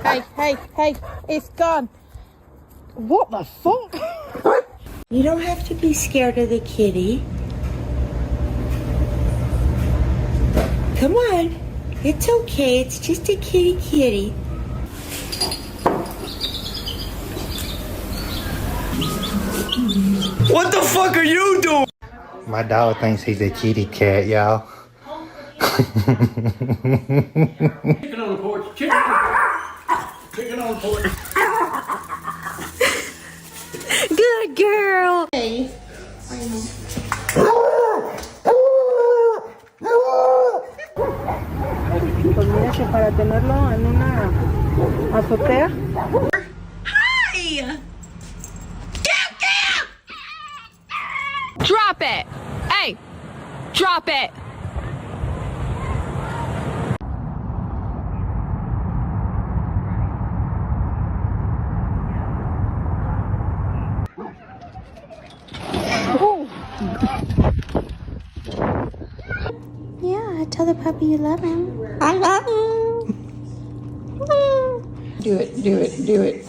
Hey, it's gone. What the fuck? You don't have to be scared of the kitty. Come on. It's okay. It's just a kitty. What the fuck are you doing? My dog thinks he's a kitty cat, y'all. Chicken on the porch. Chicken on the porch. Good girl. Hey. Pues mira que para tenerlo en una azotea. Hi! Drop it! Hey! Drop it! Yeah, tell the puppy you love him. I love him. Do it.